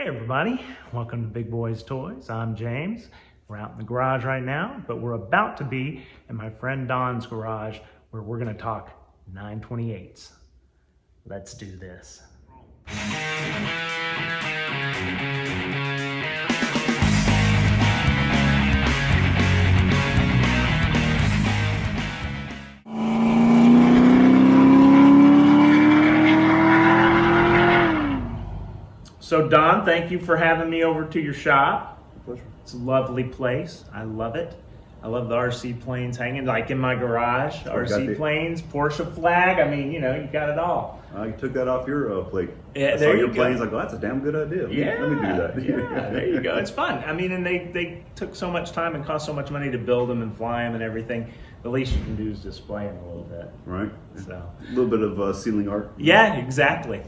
Hey everybody, welcome to Big Boys Toys. I'm James. We're out in the garage right now, but we're about to be in my friend Don's garage where we're gonna talk 928s. Let's do this. So Don, thank you for having me over to your shop. Pleasure. It's a lovely place. I love it. I love the RC planes hanging like in my garage. RC planes, Porsche flag. I mean, you know, you got it all. You took that off your plate. Yeah, I saw there your you planes go. like, well, that's a damn good idea. Let me do that. Yeah, there you go. It's fun. I mean, and they took so much time and cost so much money to build them and fly them and everything. The least you can do is display them a little bit. Right. So A little bit of ceiling art. yeah, exactly.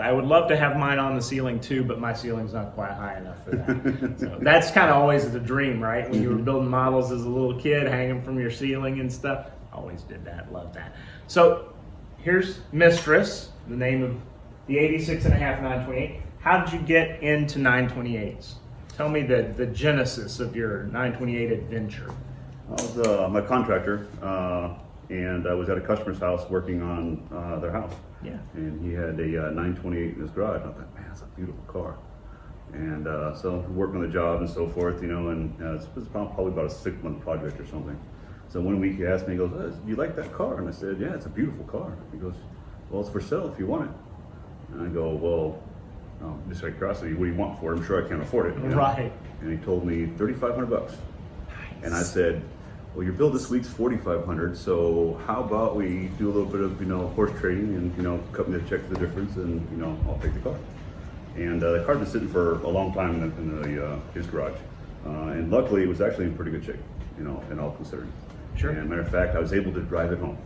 I would love to have mine on the ceiling too, but my ceiling's not quite high enough for that. So that's kind of always the dream, right? When you were building models as a little kid, hanging from your ceiling and stuff. Always did that. Love that. So here's Mistress, the name of the 86.5 928. How did you get into 928s? Tell me the genesis of your 928 adventure. I was my contractor, and I was at a customer's house working on their house. Yeah. And he had a 928 in his garage. And I thought, man, that's a beautiful car. And so working on the job and so forth, you know, and it was probably about a 6-month project or something. So one week he asked me, he goes, do you like that car? And I said, yeah, it's a beautiful car. He goes, well, it's for sale if you want it. And I go, well, just out of curiosity, what do you want for it? I'm sure I can't afford it. You know? Right. And he told me $3,500. And I said, well, your bill this week's $4,500. So how about we do a little bit of, you know, horse trading and, you know, cut me the check for the difference, and, you know, I'll take the car. And the car had been sitting for a long time in his garage. And luckily it was actually in pretty good shape, you know, and all considering. Sure. And matter of fact, I was able to drive it home.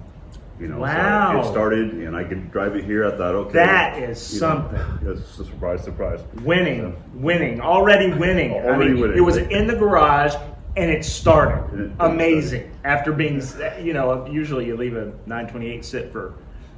You know, wow. So it started, and I could drive it here. I thought, okay, that is something. It's a surprise. Winning, already winning. Winning. It was in the garage and it started. Amazing. After being, you know, usually you leave a 928 sit for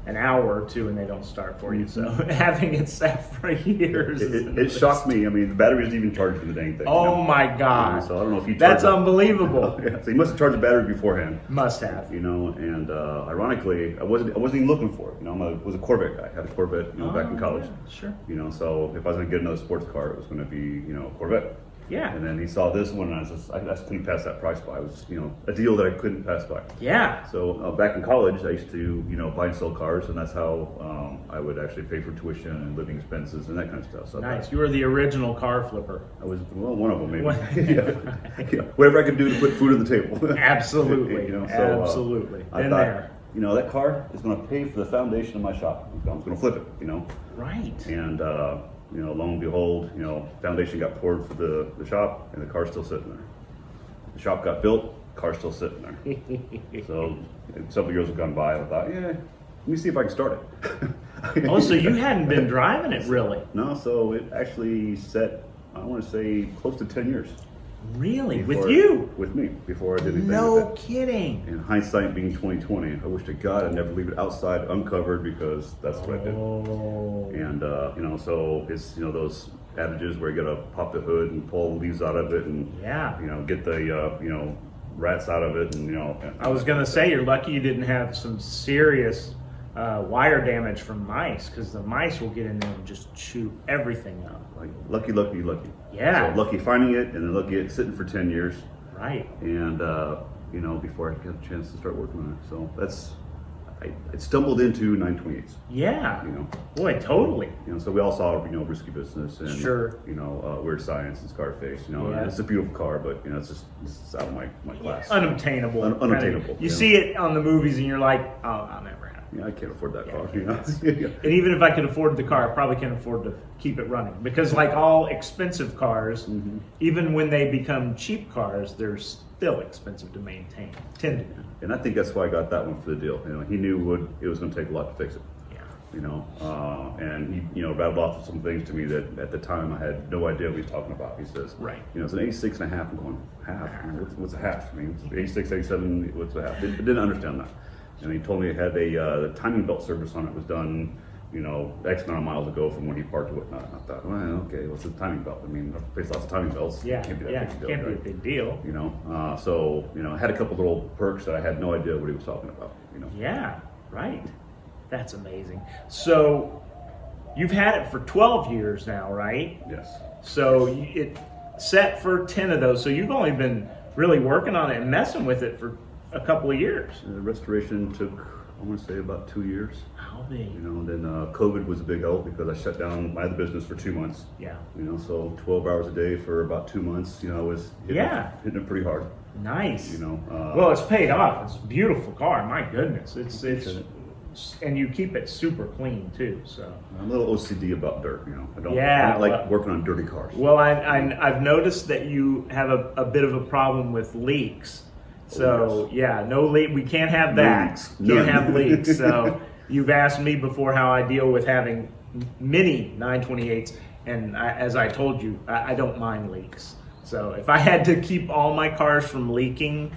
an hour or two and they don't start for you. So having it set for years. It shocked me. I mean, the battery wasn't even charged in the dang thing. Oh, you know? my God. So I don't know if he charged That's unbelievable. Yeah, so he must have charged the battery beforehand. Must have. You know, and ironically, I wasn't even looking for it. You know, I was a Corvette guy. I had a Corvette, you know, back in college. Yeah, sure. You know, so if I was going to get another sports car, it was going to be, you know, a Corvette. Yeah. And then he saw this one, and I just couldn't pass that price by. It was, you know, a deal that I couldn't pass by. Yeah. So back in college, I used to, you know, buy and sell cars, and that's how I would actually pay for tuition and living expenses and that kind of stuff. So Nice. You were the original car flipper. I was, well, one of them maybe. Yeah. Whatever I could do to put food on the table. Absolutely. You know, so, absolutely. I Been thought, there. you know, that car is going to pay for the foundation of my shop. I was going to flip it, you know. Right. And you know, lo and behold, you know, foundation got poured for the shop, and the car's still sitting there. The shop got built, car's still sitting there. So several years have gone by. I thought, yeah, let me see if I can start it. Oh, so you hadn't been driving it really? No, so it actually set, I want to say, close to 10 years. Really? Before- With you? With me, before I did anything No with that. kidding. In hindsight being 2020, I wish to God I'd never leave it outside uncovered, because that's what I did. Oh. And you know, so it's, you know, those adages where you gotta pop the hood and pull the leaves out of it, and Yeah. you know, get the you know, rats out of it, and you know. I was gonna say you're lucky you didn't have some serious wire damage from mice, because the mice will get in there and just chew everything up. Like lucky. Yeah. So lucky finding it, and then lucky it sitting for 10 years, Right. and you know, before I got a chance to start working on it. So that's, I stumbled into 928s. Yeah. You know. Boy, totally. You know, so we all saw, you know, Risky Business and, Sure. you know, Weird Science and Scarface, you know, Yeah. and it's a beautiful car, but, you know, it's out of my class. Unobtainable. Unobtainable, You yeah. see it on the movies and you're like, oh, I'll never have it. Yeah, I can't afford that Yeah, car, you know. yes. And even if I could afford the car, I probably can't afford to keep it running, because like all expensive cars, even when they become cheap cars, they're still expensive to maintain. Tend to be. And I think that's why I got that one for the deal. You know, he knew it was going to take a lot to fix it. Yeah. You know, and he, you know, rattled off some things to me that at the time I had no idea what he was talking about. He says, Right. you know, it's an 86 and a half. I'm going, half? You know, what's a half? I mean, it's 86, 87, what's a half? I didn't understand that. And he told me it had the timing belt service on it was done you know, X amount of miles ago from when he parked and whatnot. And I thought, well, okay, what's the timing belt? I mean, I've faced lots of timing belts. Yeah, It can't be that yeah, big a deal, can't be a right? big deal. You know, so, you know, I had a couple little perks that I had no idea what he was talking about, you know. Yeah, right. That's amazing. So you've had it for 12 years now, right? Yes. So it set for 10 of those. So you've only been really working on it and messing with it for a couple of years. The restoration took, I want to say, about 2 years. How big? You know, then COVID was a big help because I shut down my other business for 2 months. Yeah. You know, so 12 hours a day for about 2 months. You know, I was hitting it pretty hard. Nice. You know, well, it's paid off. It's a beautiful car. My goodness, it's and you keep it super clean too. So I'm a little OCD about dirt. You know, I don't like working on dirty cars. Well, I've noticed that you have a bit of a problem with leaks. So yeah, no leak. We can't have that. Can't have leaks. So you've asked me before how I deal with having many 928s, and as I told you, I don't mind leaks. So if I had to keep all my cars from leaking,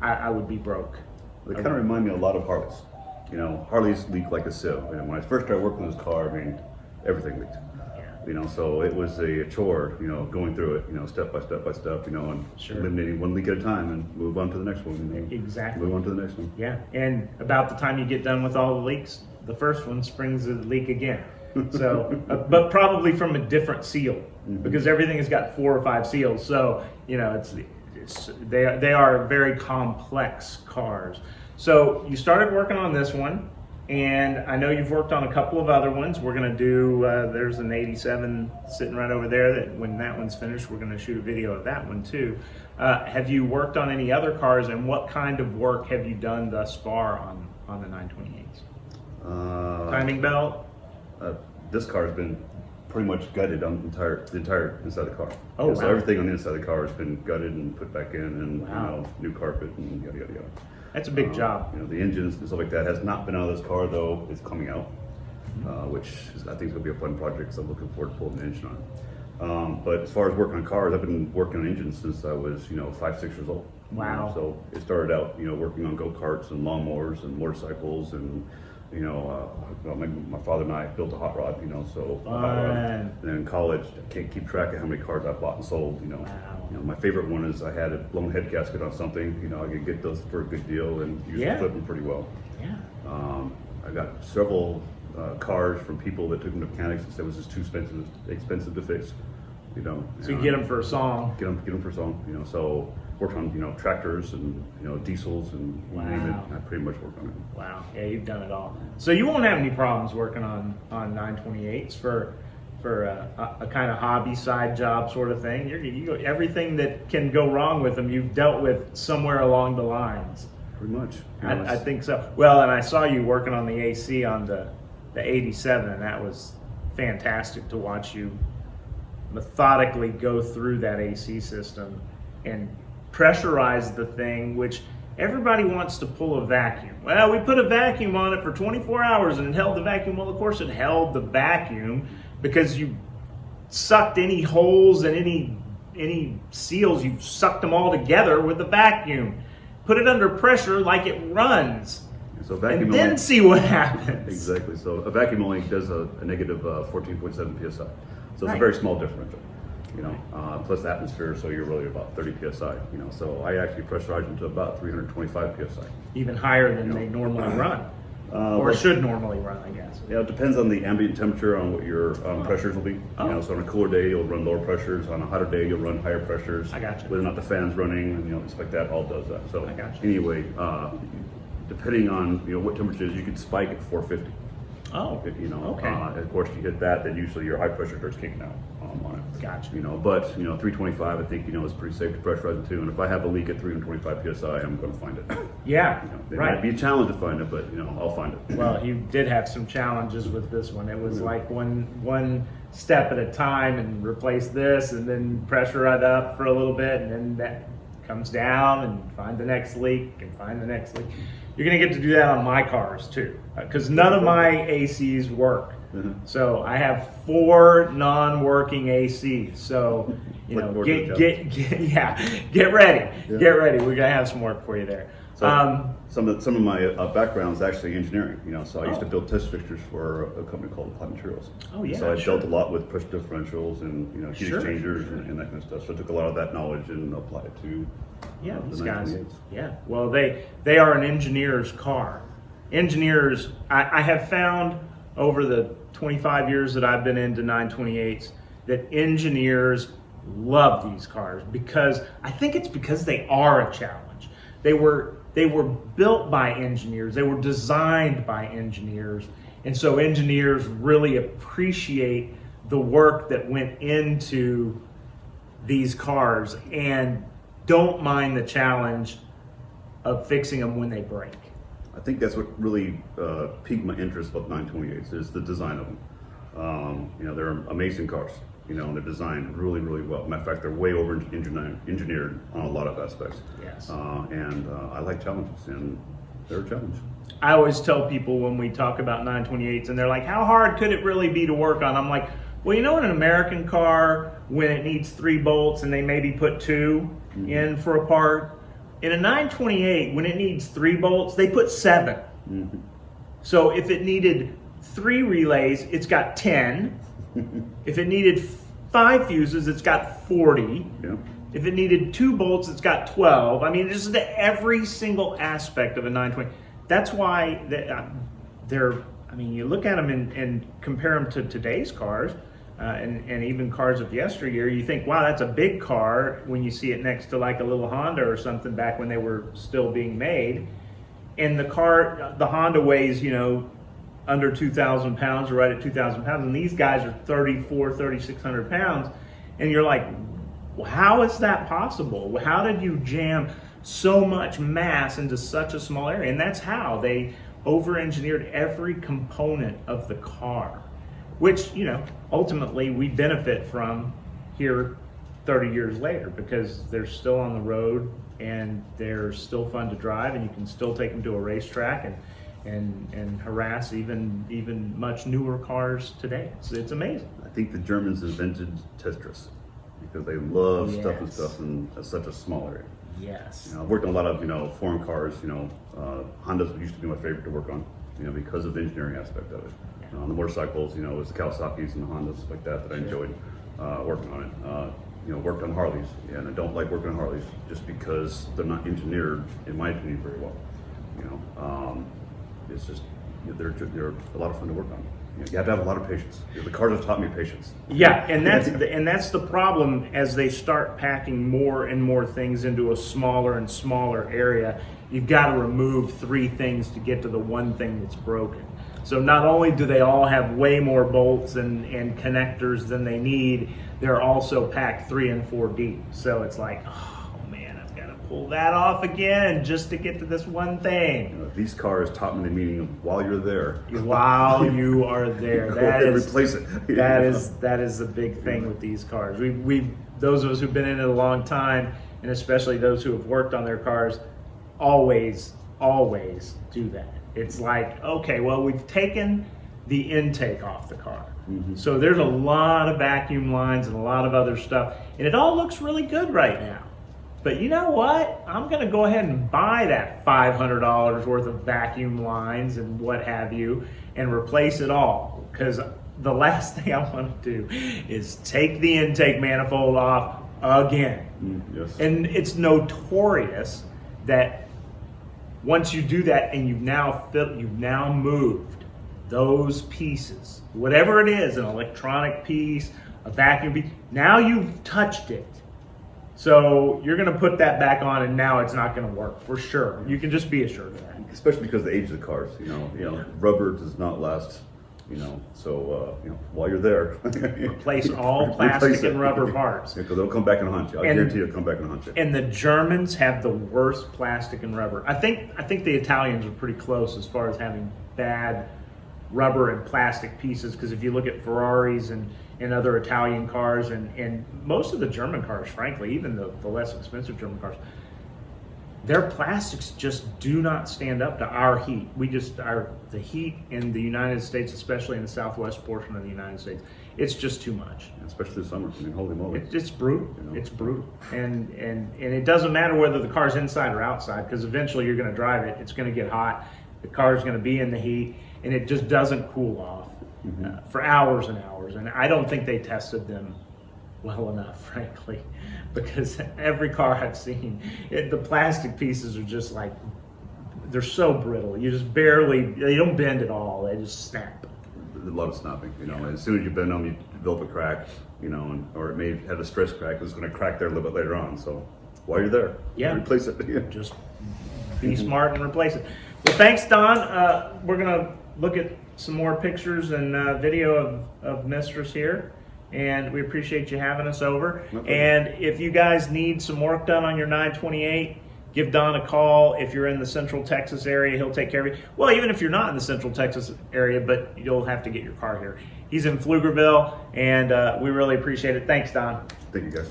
I would be broke. They kind of remind me a lot of Harleys. You know, Harleys leak like a sieve. And when I first started working on this car, I mean, everything leaked. Yeah. You know, so it was a chore, you know, going through it, you know, step by step by step, you know, and eliminating one leak at a time and move on to the next one. You know, exactly. Move on to the next one. Yeah, and about the time you get done with all the leaks, the first one springs the leak again. So, but probably from a different seal, because everything has got 4 or 5 seals. So, you know, they are very complex cars. So you started working on this one, and I know you've worked on a couple of other ones. We're going to do, there's an 87 sitting right over there that when that one's finished, we're going to shoot a video of that one too. Have you worked on any other cars, and what kind of work have you done thus far on the 928s? Timing belt? This car has been pretty much gutted on the entire inside the car. Oh, wow. So everything on the inside of the car has been gutted and put back in, and wow. You know, new carpet and yada yada yada. That's a big job. You know, the engines and stuff like that has not been out of this car, though. It's coming out, which I think is going to be a fun project because I'm looking forward to pulling the engine on it. But as far as working on cars, I've been working on engines since I was, you know, 5, 6 years old. Wow. You know, so it started out, you know, working on go-karts and lawnmowers and motorcycles and, you know, my father and I built a hot rod, you know, so a hot rod. And then in college, I can't keep track of how many cars I bought and sold, you know. Wow. You know, my favorite one is I had a blown head gasket on something, you know, I could get those for a good deal and usually flip them pretty well. Yeah. I got several cars from people that took them to mechanics and said it was just too expensive to fix, you know. So you get them for a song. Get them for a song, you know. So worked on, you know, tractors and, you know, diesels and you name it. I pretty much worked on it. Wow. Yeah, you've done it all. So you won't have any problems working on 928s for a kind of hobby side job sort of thing. You everything that can go wrong with them, you've dealt with somewhere along the lines. Pretty much. I think so. Well, and I saw you working on the AC on the 87, and that was fantastic to watch you methodically go through that AC system and pressurize the thing, which everybody wants to pull a vacuum. Well, we put a vacuum on it for 24 hours and it held the vacuum. Well, of course it held the vacuum because you sucked any holes and any seals, you sucked them all together with the vacuum. Put it under pressure like it runs. So vacuum and then only, see what happens. Exactly. So a vacuum only does a negative 14.7 psi. So it's a very small differential. You know, plus the atmosphere, so you're really about 30 psi. You know, so I actually pressurize them to about 325 psi. Even higher than they normally run, or should normally run, I guess. Yeah, it depends on the ambient temperature on what your pressures will be. You know, so on a cooler day you'll run lower pressures. On a hotter day you'll run higher pressures. I got you. Whether or not the fan's running, and, you know, stuff like that, all does that. So I got you. Anyway, depending on, you know, what temperature it is, you could spike at 450. Oh, You know, okay. of course, you hit that, then usually your high pressure starts kicking out on it. Gotcha. You know, but, you know, 325, I think, you know, is pretty safe to pressurize it too. And if I have a leak at 325 psi, I'm going to find it. Yeah, You know, it right. might be a challenge to find it, but, you know, I'll find it. Well, you did have some challenges with this one. It was like one step at a time, and replace this, and then pressure it up for a little bit, and then that comes down, and find the next leak, and find the next leak. You're gonna get to do that on my cars too, because none of my ACs work. So I have 4 non-working ACs. So you know, get ready. Get ready. We're gonna have some work for you there. So some of my background is actually engineering. So I used to build test fixtures for a company called Applied Materials. Oh yeah. So I sure. dealt a lot with push differentials and heat Sure. exchangers and that kind of stuff. So I took a lot of that knowledge and applied it to These the guys. 928s. Yeah. Well, they are an engineer's car. Engineers, I have found over the 25 years that I've been into 928s that engineers love these cars because I think it's because they are a challenge. They were built by engineers. They were designed by engineers. And so engineers really appreciate the work that went into these cars and don't mind the challenge of fixing them when they break. I think that's what really piqued my interest about 928s is the design of them. They're amazing cars. And they're designed really, really well. Matter of fact, they're way over engineered on a lot of aspects. Yes. I like challenges, and they're a challenge. I always tell people when we talk about 928s, and they're like, how hard could it really be to work on? I'm like, well, in an American car, when it needs 3 bolts and they maybe put 2 in for a part, in a 928, when it needs 3 bolts, they put 7. Mm-hmm. So if it needed 3 relays, it's got 10. If it needed 5 fuses, it's got 40. Yeah. If it needed 2 bolts, it's got 12. I mean, just every single aspect of a 920. That's why they're. I mean, you look at them and compare them to today's cars, and even cars of yesteryear. You think, wow, that's a big car when you see it next to like a little Honda or something back when they were still being made. And the Honda weighs, under 2,000 pounds or right at 2,000 pounds. And these guys are 3,600 pounds. And you're like, well, how is that possible? How did you jam so much mass into such a small area? And that's how they over-engineered every component of the car, which, ultimately we benefit from here 30 years later because they're still on the road and they're still fun to drive and you can still take them to a racetrack and harass even much newer cars today. It's amazing. I think the Germans invented Tetris because they love Yes. stuff in such a small area. Yes. I've worked on a lot of foreign cars. Hondas used to be my favorite to work on. Because of the engineering aspect of it. On the motorcycles, it was the Kawasaki's and the Hondas like that I enjoyed working on it. Worked on Harleys, and I don't like working on Harleys just because they're not engineered, in my opinion, very well. It's just they're a lot of fun to work on. You have to have a lot of patience. The cars have taught me patience. Yeah, and that's the problem as they start packing more and more things into a smaller and smaller area. You've got to remove 3 things to get to the one thing that's broken. So not only do they all have way more bolts and connectors than they need, they're also packed 3 and 4 deep. So it's like, oh man, I've got to pull that off again just to get to this one thing. These cars taught me the meaning of while you're there. While you are there, that is replace it. that is the big thing with these cars. We those of us who've been in it a long time, and especially those who have worked on their cars, always do that. It's like, okay, well, we've taken the intake off the car. Mm-hmm. So there's a lot of vacuum lines and a lot of other stuff, and it all looks really good right now. But you know what? I'm going to go ahead and buy that $500 worth of vacuum lines and what have you and replace it all, because the last thing I want to do is take the intake manifold off again. Yes. And it's notorious that once you do that and you've now moved those pieces, whatever it is, an electronic piece, a vacuum piece, now you've touched it. So you're going to put that back on, and now it's not going to work for sure. You can just be assured of that. Especially because of the age of the cars. Rubber does not last. So while you're there, Replace all plastic and rubber parts. Because they'll come back and haunt you. I guarantee they'll come back and haunt you. And the Germans have the worst plastic and rubber. I think the Italians are pretty close as far as having bad rubber and plastic pieces, because if you look at Ferraris and other Italian cars and most of the German cars, frankly, even the less expensive German cars, their plastics just do not stand up to our heat. The heat in the United States, especially in the southwest portion of the United States, it's just too much. Especially this summer. I mean, holy moly. It's brutal. You know? It's brutal. And it doesn't matter whether the car's inside or outside, because eventually you're going to drive it. It's going to get hot. The car's going to be in the heat, and it just doesn't cool off for hours and hours. And I don't think they tested them well enough, frankly, because every car I've seen, the plastic pieces are just like, they're so brittle. You just barely, they don't bend at all. They just snap. A lot of snapping, you know. As soon as you bend them, you develop a crack, you know, or it may have a stress crack. It's going to crack there a little bit later on. So while you're there, replace it. Just be smart and replace it. Well, thanks, Don. We're going to look at some more pictures and video of Mistress here. And we appreciate you having us over. And if you guys need some work done on your 928, give Don a call. If you're in the Central Texas area, he'll take care of you. Well, even if you're not in the Central Texas area, but you'll have to get your car here. He's in Pflugerville, and we really appreciate it. Thanks, Don. Thank you, guys.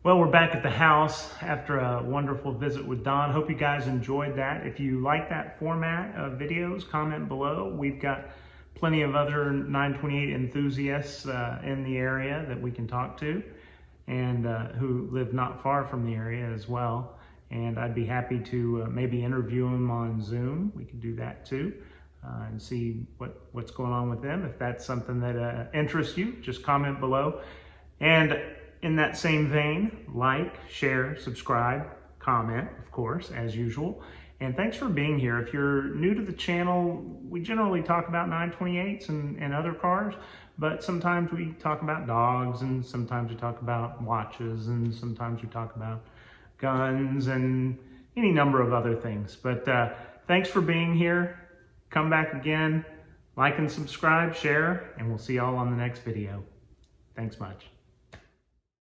Well, we're back at the house after a wonderful visit with Don. Hope you guys enjoyed that. If you like that format of videos, comment below. We've got plenty of other 928 enthusiasts in the area that we can talk to, and who live not far from the area as well. And I'd be happy to maybe interview them on Zoom. We can do that too, and see what's going on with them. If that's something that interests you, just comment below. And in that same vein, like, share, subscribe, comment, of course, as usual. And thanks for being here. If you're new to the channel, we generally talk about 928s and other cars, but sometimes we talk about dogs, and sometimes we talk about watches, and sometimes we talk about guns, and any number of other things. But thanks for being here. Come back again, like and subscribe, share, and we'll see y'all on the next video. Thanks much.